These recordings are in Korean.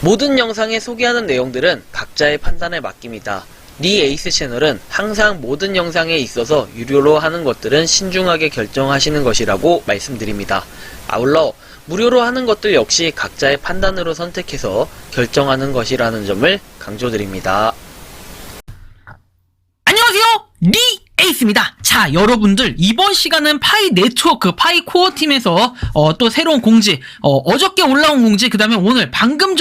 모든 영상에 소개하는 내용들은 각자의 판단에 맡깁니다. 니 에이스 채널은 항상 모든 영상에 있어서 유료로 하는 것들은 신중하게 결정하시는 것이라고 말씀드립니다. 아울러 무료로 하는 것들 역시 각자의 판단으로 선택해서 결정하는 것이라는 점을 강조드립니다. 안녕하세요, 니 에이스입니다. 자, 여러분들 이번 시간은 파이 네트워크, 파이 코어 팀에서 또 새로운 공지, 어저께 올라온 공지, 그 다음에 오늘 방금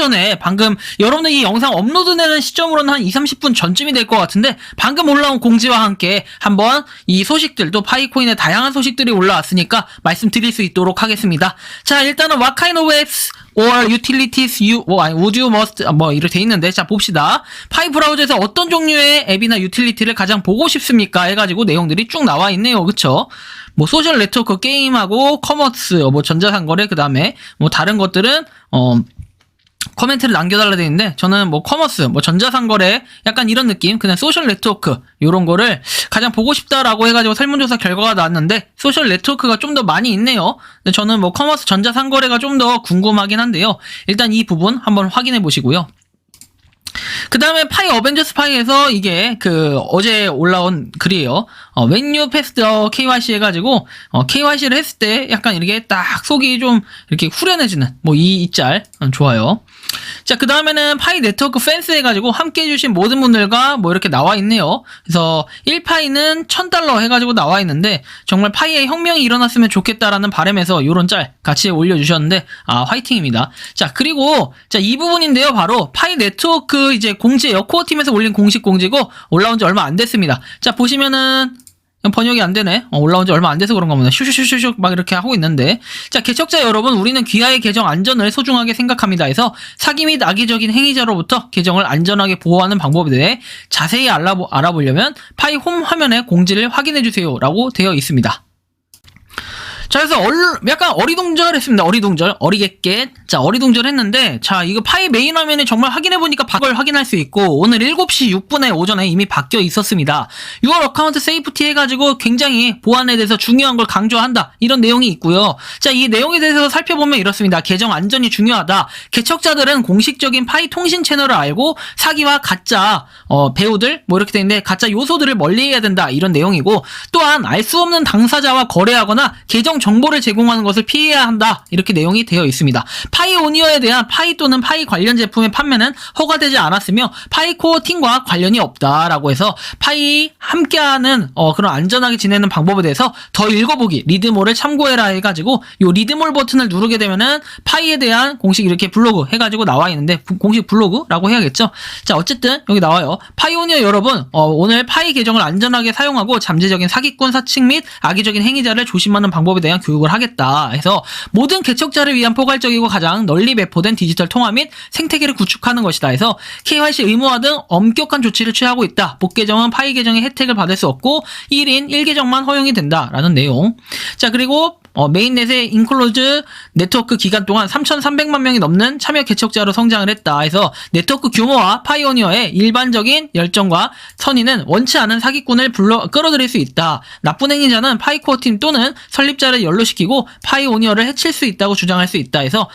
여러분들 이 영상 업로드되는 시점으로는 한 20-30분 전쯤이 될 것 같은데 방금 올라온 공지와 함께 한번 이 소식들, 또 파이코인의 다양한 소식들이 올라왔으니까 말씀드릴 수 있도록 하겠습니다. 자, 일단은 what kind of apps or utilities would you must 이렇게 돼 있는데, 자 봅시다. 파이 브라우저에서 어떤 종류의 앱이나 유틸리티를 가장 보고 싶습니까? 해가지고 내용들이 쭉 나와 있네요. 그쵸? 소셜 네트워크, 게임하고 커머스, 전자상거래, 그 다음에 다른 것들은 코멘트를 남겨달라 돼 있는데, 저는 커머스, 전자상거래, 약간 이런 느낌, 그냥 소셜 네트워크, 요런 거를 가장 보고 싶다라고 해가지고 설문조사 결과가 나왔는데, 소셜 네트워크가 좀 더 많이 있네요. 근데 저는 커머스, 전자상거래가 좀 더 궁금하긴 한데요. 일단 이 부분 한번 확인해 보시고요. 그 다음에 파이 어벤져스 파이에서 이게 어제 올라온 글이에요. When you pass the KYC 해가지고 KYC를 했을 때 약간 이렇게 딱 속이 좀 이렇게 후련해지는 이 짤 좋아요. 자, 그 다음에는 파이 네트워크 팬스 해가지고 함께 해주신 모든 분들과 이렇게 나와 있네요. 그래서 1파이는 $1000 해가지고 나와 있는데, 정말 파이의 혁명이 일어났으면 좋겠다라는 바람에서 요런 짤 같이 올려주셨는데, 화이팅입니다. 자, 그리고 이 부분인데요. 바로 파이 네트워크 이제 공지예요. 코어팀에서 올린 공식 공지고 올라온 지 얼마 안 됐습니다. 자, 보시면은 번역이 안 되네. 올라온 지 얼마 안 돼서 그런가 보네. 슈슈슈슈 막 이렇게 하고 있는데, 자, 개척자 여러분, 우리는 귀하의 계정 안전을 소중하게 생각합니다. 해서 사기 및 악의적인 행위자로부터 계정을 안전하게 보호하는 방법에 대해 자세히 알아보려면 파이 홈 화면에 공지를 확인해주세요 라고 되어 있습니다. 자, 그래서 약간 어리둥절했습니다. 어리겠게. 자, 어리둥절했는데, 자, 이거 파이 메인 화면에 정말 확인해보니까 바꿔를 확인할 수 있고, 오늘 7시 6분에 오전에 이미 바뀌어 있었습니다. 6월 어카운트 세이프티 해가지고 굉장히 보안에 대해서 중요한 걸 강조한다, 이런 내용이 있고요. 자, 이 내용에 대해서 살펴보면 이렇습니다. 계정 안전이 중요하다. 개척자들은 공식적인 파이 통신 채널을 알고 사기와 가짜 배우들 이렇게 돼 있는데, 가짜 요소들을 멀리해야 된다, 이런 내용이고, 또한 알 수 없는 당사자와 거래하거나 계정 정보를 제공하는 것을 피해야 한다, 이렇게 내용이 되어 있습니다. 파이오니어에 대한 파이 또는 파이 관련 제품의 판매는 허가되지 않았으며 파이코어 팀과 관련이 없다라고 해서 파이 함께하는 그런 안전하게 지내는 방법에 대해서 더 읽어보기, 리드몰을 참고해라 해가지고 요 리드몰 버튼을 누르게 되면은 파이에 대한 공식 이렇게 블로그 해가지고 나와 있는데, 공식 블로그라고 해야겠죠. 자, 어쨌든 여기 나와요. 파이오니어 여러분, 오늘 파이 계정을 안전하게 사용하고 잠재적인 사기꾼, 사칭 및 악의적인 행위자를 조심하는 방법에 대한 교육을 하겠다 해서 모든 개척자를 위한 포괄적이고 가장 널리 배포된 디지털 통화 및 생태계를 구축하는 것이다 해서 KYC 의무화 등 엄격한 조치를 취하고 있다. 복계정은 파이 계정의 혜택을 받을 수 없고 1인 1계정만 허용이 된다라는 내용. 자, 그리고 메인넷의 인클로즈 네트워크 기간 동안 3,300만 명이 넘는 참여 개척자로 성장을 했다 해서 네트워크 규모와 파이오니어의 일반적인 열정과 선의는 원치 않은 사기꾼을 끌어들일 수 있다. 나쁜 행위자는 파이코어 팀 또는 설립자를 연루시키고 파이오니어를 해칠 수 있다고 주장할 수 있다 해서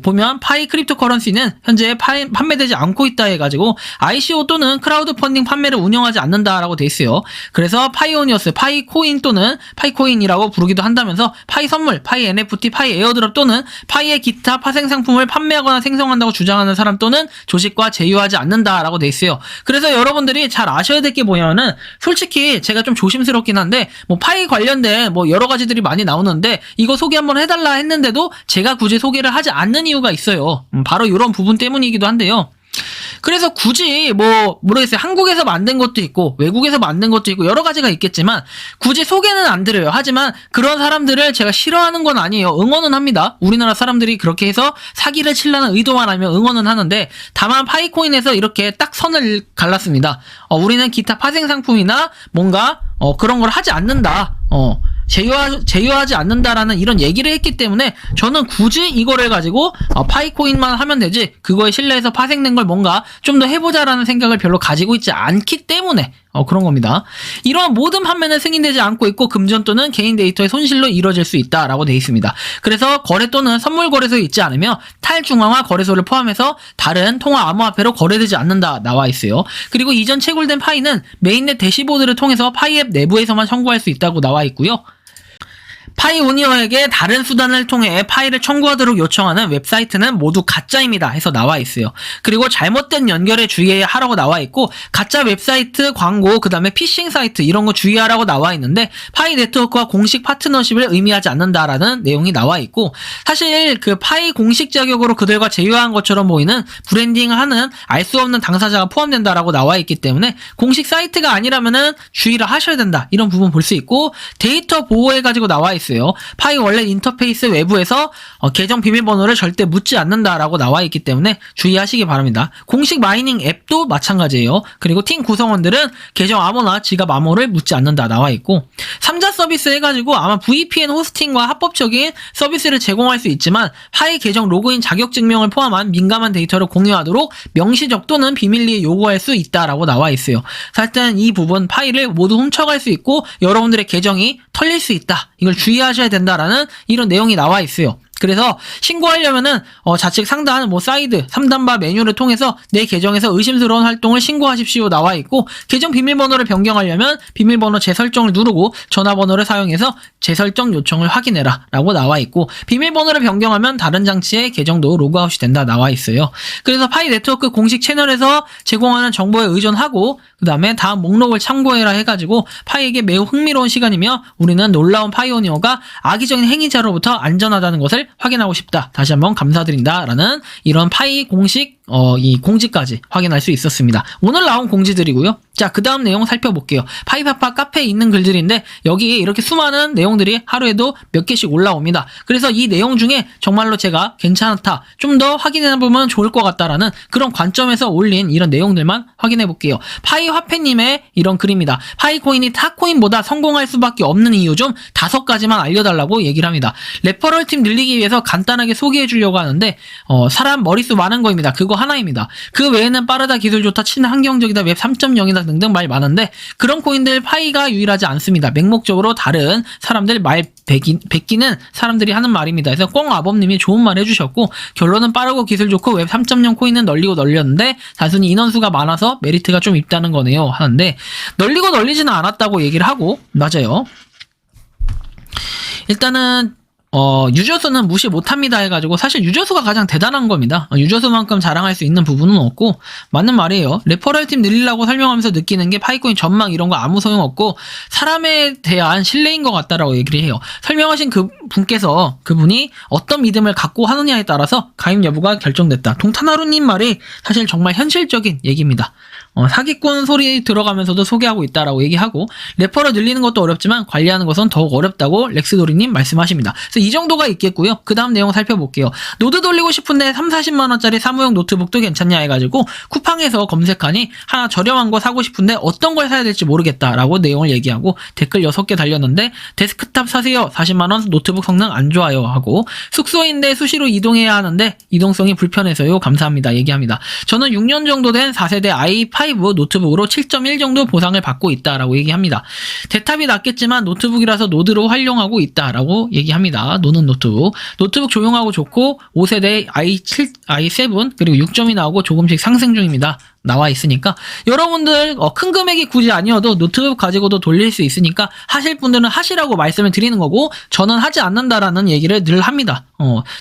보면 파이 크립토 커런시는 현재 판매되지 않고 있다 해가지고 ICO 또는 크라우드 펀딩 판매를 운영하지 않는다라고 돼 있어요. 그래서 파이오니어스, 파이코인 또는 파이코인이라고 부르기도 한다면서 파이 선물, 파이 NFT, 파이 에어드롭 또는 파이의 기타 파생 상품을 판매하거나 생성한다고 주장하는 사람 또는 조직과 제휴하지 않는다라고 돼 있어요. 그래서 여러분들이 잘 아셔야 될 게 뭐냐면은, 솔직히 제가 좀 조심스럽긴 한데 파이 관련된 여러 가지들이 많이 나오는데 이거 소개 한번 해달라 했는데도 제가 굳이 소개를 하지 않는 이유가 있어요. 바로 이런 부분 때문이기도 한데요. 그래서 굳이 모르겠어요. 한국에서 만든 것도 있고 외국에서 만든 것도 있고 여러 가지가 있겠지만 굳이 소개는 안 드려요. 하지만 그런 사람들을 제가 싫어하는 건 아니에요. 응원은 합니다. 우리나라 사람들이 그렇게 해서 사기를 치려는 의도만 하면 응원은 하는데, 다만 파이코인에서 이렇게 딱 선을 갈랐습니다. 우리는 기타 파생 상품이나 뭔가 그런 걸 하지 않는다. 제휴하지 않는다라는 이런 얘기를 했기 때문에 저는 굳이 이거를 가지고 파이코인만 하면 되지 그거에 신뢰해서 파생된 걸 뭔가 좀 더 해보자라는 생각을 별로 가지고 있지 않기 때문에 그런 겁니다. 이러한 모든 판매는 승인되지 않고 있고 금전 또는 개인 데이터의 손실로 이루어질 수 있다라고 되어 있습니다. 그래서 거래 또는 선물 거래소에 있지 않으며 탈중앙화 거래소를 포함해서 다른 통화 암호화폐로 거래되지 않는다 나와 있어요. 그리고 이전 채굴된 파이는 메인넷 대시보드를 통해서 파이 앱 내부에서만 청구할 수 있다고 나와 있고요. 파이 오니어에게 다른 수단을 통해 파일을 청구하도록 요청하는 웹사이트는 모두 가짜입니다 해서 나와 있어요. 그리고 잘못된 연결에 주의해야 하라고 나와 있고 가짜 웹사이트, 광고, 그 다음에 피싱 사이트 이런 거 주의하라고 나와 있는데 파이 네트워크와 공식 파트너십을 의미하지 않는다라는 내용이 나와 있고 사실 그 파이 공식 자격으로 그들과 제휴한 것처럼 보이는 브랜딩을 하는 알 수 없는 당사자가 포함된다라고 나와 있기 때문에 공식 사이트가 아니라면은 주의를 하셔야 된다 이런 부분 볼 수 있고 데이터 보호해가지고 나와 있어요. 파이 원래 인터페이스 외부에서 계정 비밀번호를 절대 묻지 않는다라고 나와 있기 때문에 주의하시기 바랍니다. 공식 마이닝 앱도 마찬가지예요. 그리고 팀 구성원들은 계정 암호나 지갑 암호를 묻지 않는다 나와 있고 3자 서비스 해가지고 아마 VPN 호스팅과 합법적인 서비스를 제공할 수 있지만 파이 계정 로그인 자격증명을 포함한 민감한 데이터를 공유하도록 명시적 또는 비밀리에 요구할 수 있다라고 나와 있어요. 하여튼 이 부분 파이를 모두 훔쳐갈 수 있고 여러분들의 계정이 털릴 수 있다. 이걸 주의하셔야 된다라는 이런 내용이 나와 있어요. 그래서 신고하려면은 좌측 상단 사이드 3단바 메뉴를 통해서 내 계정에서 의심스러운 활동을 신고하십시오 나와 있고 계정 비밀번호를 변경하려면 비밀번호 재설정을 누르고 전화번호를 사용해서 재설정 요청을 확인해라 라고 나와 있고 비밀번호를 변경하면 다른 장치의 계정도 로그아웃이 된다 나와 있어요. 그래서 파이 네트워크 공식 채널에서 제공하는 정보에 의존하고 그 다음에 다음 목록을 참고해라 해가지고 파이에게 매우 흥미로운 시간이며 우리는 놀라운 파이오니어가 악의적인 행위자로부터 안전하다는 것을 확인하고 싶다. 다시 한번 감사드린다. 라는 이런 파이 공식 이 공지까지 확인할 수 있었습니다. 오늘 나온 공지들이고요. 자, 그 다음 내용 살펴볼게요. 파이파파 카페에 있는 글들인데 여기에 이렇게 수많은 내용들이 하루에도 몇 개씩 올라옵니다. 그래서 이 내용 중에 정말로 제가 괜찮다, 좀 더 확인해보면 좋을 것 같다라는 그런 관점에서 올린 이런 내용들만 확인해볼게요. 파이 화폐님의 이런 글입니다. 파이코인이 타코인보다 성공할 수밖에 없는 이유 좀 5가지만 알려달라고 얘기를 합니다. 레퍼럴 팀 늘리기 위해서 간단하게 소개해주려고 하는데 사람 머릿수 많은 거입니다. 그거 하나입니다. 그 외에는 빠르다, 기술 좋다, 친환경적이다, 웹 3.0이다 등등 말 많은데 그런 코인들 파이가 유일하지 않습니다. 맹목적으로 다른 사람들 말 베끼는 사람들이 하는 말입니다. 그래서 꽁아범님이 좋은 말 해주셨고 결론은 빠르고 기술 좋고 웹 3.0 코인은 널리고 널렸는데 단순히 인원수가 많아서 메리트가 좀 있다는 거네요 하는데 널리고 널리지는 않았다고 얘기를 하고 맞아요. 일단은 유저수는 무시 못합니다 해가지고 사실 유저수가 가장 대단한 겁니다. 유저수만큼 자랑할 수 있는 부분은 없고 맞는 말이에요. 레퍼럴 팀 늘리려고 설명하면서 느끼는 게 파이코인 전망 이런 거 아무 소용없고 사람에 대한 신뢰인 것 같다라고 얘기를 해요. 설명하신 그분이 어떤 믿음을 갖고 하느냐에 따라서 가입 여부가 결정됐다. 동탄하루님 말이 사실 정말 현실적인 얘기입니다. 사기꾼 소리 들어가면서도 소개하고 있다라고 얘기하고 레퍼럴 늘리는 것도 어렵지만 관리하는 것은 더욱 어렵다고 렉스도리님 말씀하십니다. 그래서 이 정도가 있겠고요. 그 다음 내용 살펴볼게요. 노드 돌리고 싶은데 30-40만원짜리 사무용 노트북도 괜찮냐 해가지고 쿠팡에서 검색하니 하나 저렴한 거 사고 싶은데 어떤 걸 사야 될지 모르겠다라고 내용을 얘기하고 댓글 6개 달렸는데 데스크탑 사세요. 40만원 노트북 성능 안 좋아요 하고 숙소인데 수시로 이동해야 하는데 이동성이 불편해서요. 감사합니다 얘기합니다. 저는 6년 정도 된 4세대 i5 노트북으로 7.1 정도 보상을 받고 있다라고 얘기합니다. 대탑이 낮겠지만 노트북이라서 노드로 활용하고 있다라고 얘기합니다. 노는 노트북 조용하고 좋고 5세대 i7 그리고 6점이 나오고 조금씩 상승 중입니다. 나와 있으니까 여러분들 큰 금액이 굳이 아니어도 노트북 가지고도 돌릴 수 있으니까 하실 분들은 하시라고 말씀을 드리는 거고 저는 하지 않는다라는 얘기를 늘 합니다.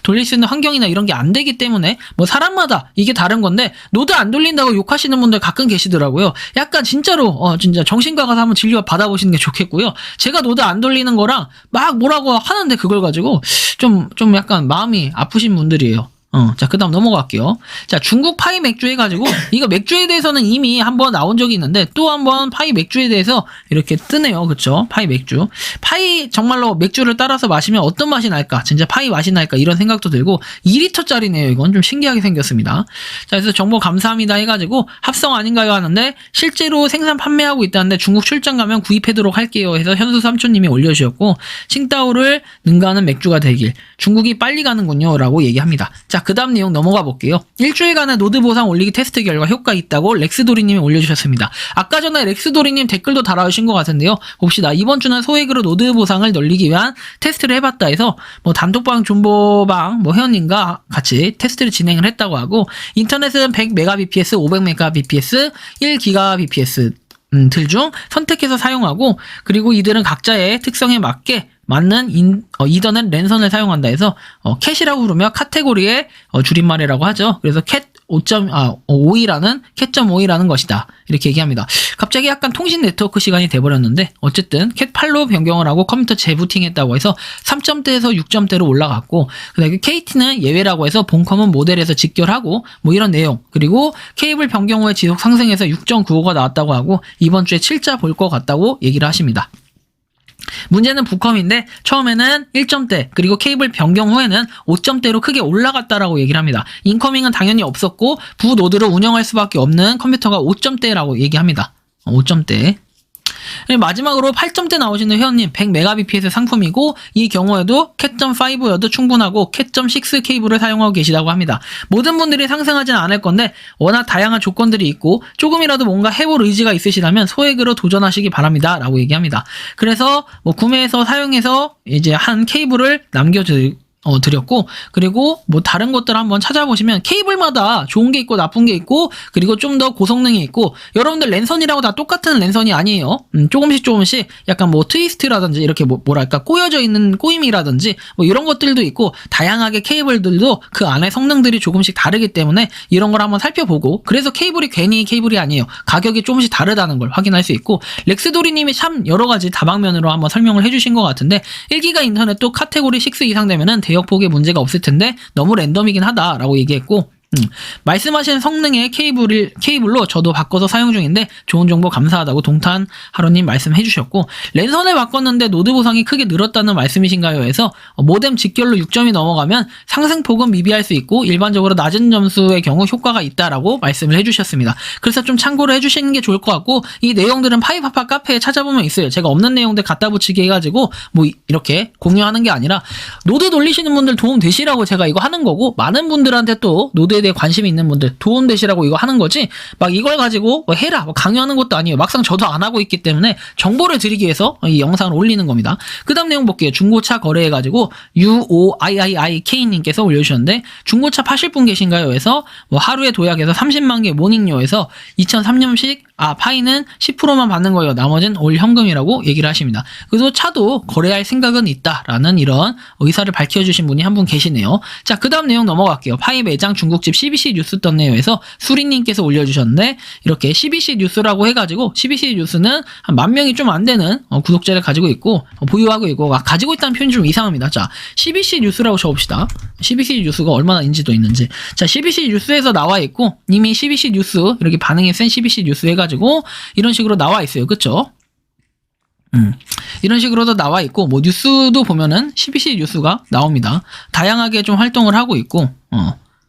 돌릴 수 있는 환경이나 이런 게 안 되기 때문에 뭐 사람마다 이게 다른 건데 노드 안 돌린다고 욕하시는 분들 가끔 계시더라고요. 약간 진짜로 진짜 정신과 가서 한번 진료 받아보시는 게 좋겠고요. 제가 노드 안 돌리는 거랑 막 뭐라고 하는데 그걸 가지고 좀 약간 마음이 아프신 분들이에요. 자, 그 다음 넘어갈게요. 자, 중국 파이 맥주 해가지고, 이거 맥주에 대해서는 이미 한번 나온 적이 있는데, 또 한번 파이 맥주에 대해서 이렇게 뜨네요. 그쵸? 파이 맥주. 파이, 정말로 맥주를 따라서 마시면 어떤 맛이 날까? 진짜 파이 맛이 날까? 이런 생각도 들고, 2리터짜리네요. 이건 좀 신기하게 생겼습니다. 자, 그래서 정보 감사합니다 해가지고, 합성 아닌가요? 하는데, 실제로 생산 판매하고 있다는데, 중국 출장 가면 구입하도록 할게요. 해서 현수 삼촌님이 올려주셨고, 칭따오를 능가하는 맥주가 되길. 중국이 빨리 가는군요. 라고 얘기합니다. 자, 그 다음 내용 넘어가 볼게요. 일주일간의 노드 보상 올리기 테스트 결과 효과 있다고 렉스도리님이 올려주셨습니다. 아까 전에 렉스도리님 댓글도 달아주신 것 같은데요. 봅시다. 이번 주는 소액으로 노드 보상을 늘리기 위한 테스트를 해봤다 해서 뭐 단톡방, 존버방, 뭐 회원님과 같이 테스트를 진행을 했다고 하고, 인터넷은 100Mbps, 500Mbps, 1GBps 들 중 선택해서 사용하고, 그리고 이들은 각자의 특성에 맞게 맞는 이더넷 랜선을 사용한다 해서 캣이라고 부르며 카테고리의 줄임말이라고 하죠. 그래서 캣 5.5이라는 캣.5이라는 것이다, 이렇게 얘기합니다. 갑자기 약간 통신 네트워크 시간이 돼버렸는데, 어쨌든 캣 8로 변경을 하고 컴퓨터 재부팅했다고 해서 3점대에서 6점대로 올라갔고, 그다음에 KT는 예외라고 해서 본컴은 모델에서 직결하고 뭐 이런 내용, 그리고 케이블 변경 후에 지속 상승해서 6.95가 나왔다고 하고 이번 주에 7자 볼 것 같다고 얘기를 하십니다. 문제는 부컴인데 처음에는 1점대, 그리고 케이블 변경 후에는 5점대로 크게 올라갔다라고 얘기를 합니다. 인커밍은 당연히 없었고 부 노드로 운영할 수밖에 없는 컴퓨터가 5점대라고 얘기합니다. 5점대. 마지막으로 8점대 나오시는 회원님, 100Mbps 상품이고 이 경우에도 캣.5여도 충분하고 캣.6 케이블을 사용하고 계시다고 합니다. 모든 분들이 상승하지는 않을 건데 워낙 다양한 조건들이 있고 조금이라도 뭔가 해볼 의지가 있으시다면 소액으로 도전하시기 바랍니다 라고 얘기합니다. 그래서 뭐 구매해서 사용해서 이제 한 케이블을 드렸고, 그리고 뭐 다른 것들 한번 찾아보시면 케이블마다 좋은 게 있고 나쁜 게 있고, 그리고 좀 더 고성능이 있고, 여러분들 랜선이라고 다 똑같은 랜선이 아니에요. 조금씩 약간 뭐 트위스트라든지 이렇게 뭐랄까 꼬여져 있는 꼬임이라든지 뭐 이런 것들도 있고, 다양하게 케이블들도 그 안에 성능들이 조금씩 다르기 때문에 이런 걸 한번 살펴보고, 그래서 케이블이 괜히 케이블이 아니에요. 가격이 조금씩 다르다는 걸 확인할 수 있고, 렉스도리님이 참 여러 가지 다방면으로 한번 설명을 해주신 것 같은데, 1기가 인터넷도 카테고리 6 이상 되면은 대역폭에 문제가 없을 텐데 너무 랜덤이긴 하다라고 얘기했고, 말씀하신 성능의 케이블로 저도 바꿔서 사용 중인데 좋은 정보 감사하다고 동탄하루님 말씀해 주셨고, 랜선을 바꿨는데 노드 보상이 크게 늘었다는 말씀이신가요? 해서 모뎀 직결로 6점이 넘어가면 상승폭은 미비할 수 있고 일반적으로 낮은 점수의 경우 효과가 있다라고 말씀을 해주셨습니다. 그래서 좀 참고를 해주시는 게 좋을 것 같고, 이 내용들은 파이파파 카페에 찾아보면 있어요. 제가 없는 내용들 갖다 붙이게 해가지고 뭐 이렇게 공유하는 게 아니라, 노드 돌리시는 분들 도움 되시라고 제가 이거 하는 거고, 많은 분들한테 또 노드에 대해 관심이 있는 분들 도움 되시라고 이거 하는 거지, 막 이걸 가지고 뭐 해라 뭐 강요하는 것도 아니에요. 막상 저도 안 하고 있기 때문에 정보를 드리기 위해서 이 영상을 올리는 겁니다. 그 다음 내용 볼게요. 중고차 거래해가지고 UOIIIK님께서 올려주셨는데, 중고차 파실 분 계신가요? 해서 뭐 하루에 도약해서 30만 개 모닝요에서 2003년식 파이는 10%만 받는 거예요. 나머지는 올 현금이라고 얘기를 하십니다. 그래서 차도 거래할 생각은 있다라는 이런 의사를 밝혀주신 분이 한 분 계시네요. 자, 그 다음 내용 넘어갈게요. 파이 매장 중국집 CBC 뉴스 떴네요 해서 수리님께서 올려주셨는데, 이렇게 CBC 뉴스라고 해가지고, CBC 뉴스는 한 10,000명이 좀 안 되는 구독자를 가지고 있고 보유하고 있고, 가지고 있다는 표현이 좀 이상합니다. 자, CBC 뉴스라고 적읍시다. CBC 뉴스가 얼마나 인지도 있는지. 자, CBC 뉴스에서 나와 있고, 이미 CBC 뉴스 이렇게 반응이 센 CBC 뉴스 해가지고 이런 식으로 나와 있어요. 그쵸? 이런 식으로도 나와 있고, 뭐 뉴스도 보면은 CBC 뉴스가 나옵니다. 다양하게 좀 활동을 하고 있고,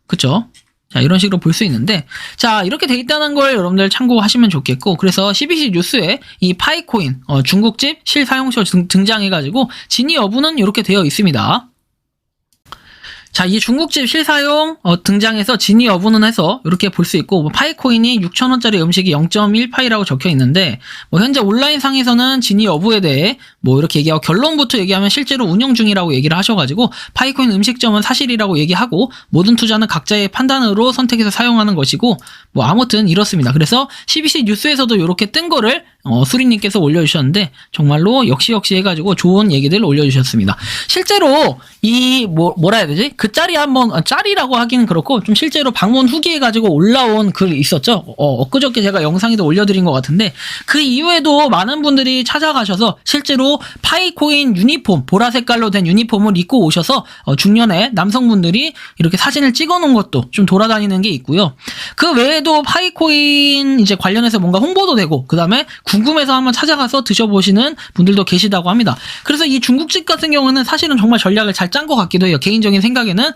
그쵸? 자, 이런 식으로 볼 수 있는데, 자, 이렇게 돼 있다는 걸 여러분들 참고하시면 좋겠고, 그래서 CBC 뉴스에 이 파이코인 중국집 실사용처 등장해가지고 진위 여부는 이렇게 되어 있습니다. 자, 이 중국집 실사용 등장해서 진위 여부는 해서 이렇게 볼 수 있고, 뭐 파이코인이 6,000원짜리 음식이 0.1파이라고 적혀 있는데, 뭐 현재 온라인 상에서는 진위 여부에 대해 뭐 이렇게 얘기하고, 결론부터 얘기하면 실제로 운영 중이라고 얘기를 하셔가지고 파이코인 음식점은 사실이라고 얘기하고, 모든 투자는 각자의 판단으로 선택해서 사용하는 것이고, 뭐 아무튼 이렇습니다. 그래서 CBC 뉴스에서도 이렇게 뜬 거를 수리님께서 올려주셨는데, 정말로 역시 해가지고 좋은 얘기들 올려주셨습니다. 실제로 이 뭐라 해야 되지? 그 짤이 짤이라고 하기는 그렇고, 좀 실제로 방문 후기 해가지고 올라온 글 있었죠? 엊그저께 제가 영상에도 올려드린 것 같은데, 그 이후에도 많은 분들이 찾아가셔서 실제로 파이코인 유니폼, 보라 색깔로 된 유니폼을 입고 오셔서 중년의 남성분들이 이렇게 사진을 찍어 놓은 것도 좀 돌아다니는 게 있고요. 그 외에도 파이코인 이제 관련해서 뭔가 홍보도 되고, 그 다음에 궁금해서 한번 찾아가서 드셔보시는 분들도 계시다고 합니다. 그래서 이 중국집 같은 경우는 사실은 정말 전략을 잘 짠 것 같기도 해요. 개인적인 생각에는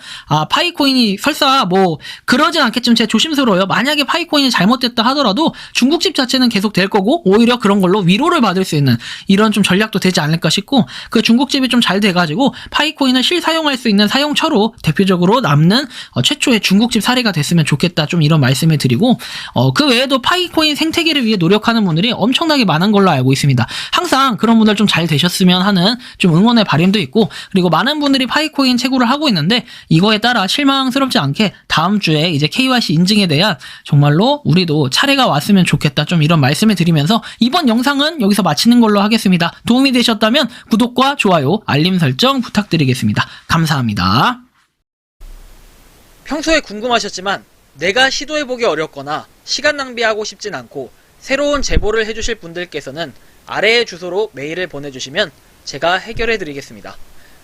파이코인이 설사 뭐 그러진 않겠지만 제가 조심스러워요. 만약에 파이코인이 잘못됐다 하더라도 중국집 자체는 계속 될 거고 오히려 그런 걸로 위로를 받을 수 있는 이런 좀 전략도 되지 않을까 싶고, 그 중국집이 좀 잘 돼가지고 파이코인을 실사용할 수 있는 사용처로 대표적으로 남는 최초의 중국집 사례가 됐으면 좋겠다, 좀 이런 말씀을 드리고, 그 외에도 파이코인 생태계를 위해 노력하는 분들이 엄청나게 많은 걸로 알고 있습니다. 항상 그런 분들 좀 잘 되셨으면 하는 좀 응원의 바람도 있고, 그리고 많은 분들이 파이코인 채굴을 하고 있는데 이거에 따라 실망스럽지 않게 다음 주에 이제 KYC 인증에 대한 정말로 우리도 차례가 왔으면 좋겠다, 좀 이런 말씀을 드리면서 이번 영상은 여기서 마치는 걸로 하겠습니다. 도움이 되셨다면 구독과 좋아요, 알림 설정 부탁드리겠습니다. 감사합니다. 평소에 궁금하셨지만 내가 시도해보기 어렵거나 시간 낭비하고 싶진 않고 새로운 제보를 해주실 분들께서는 아래의 주소로 메일을 보내주시면 제가 해결해드리겠습니다.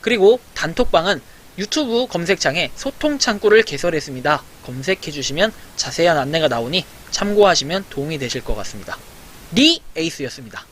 그리고 단톡방은 유튜브 검색창에 소통 창구를 개설했습니다. 검색해주시면 자세한 안내가 나오니 참고하시면 도움이 되실 것 같습니다. 리 에이스였습니다.